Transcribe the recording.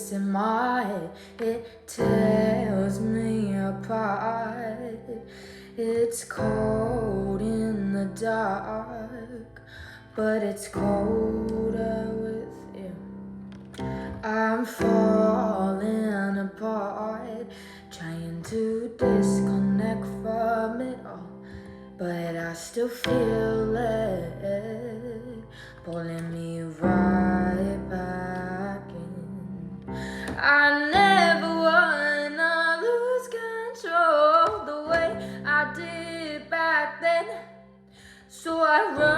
voice in my head, it tears me apart. It's cold in the dark, but it's colder with you. I'm falling apart, trying to disconnect from it all, but I still feel it pulling me right back in. I never wanna lose control the way I did back then, so I run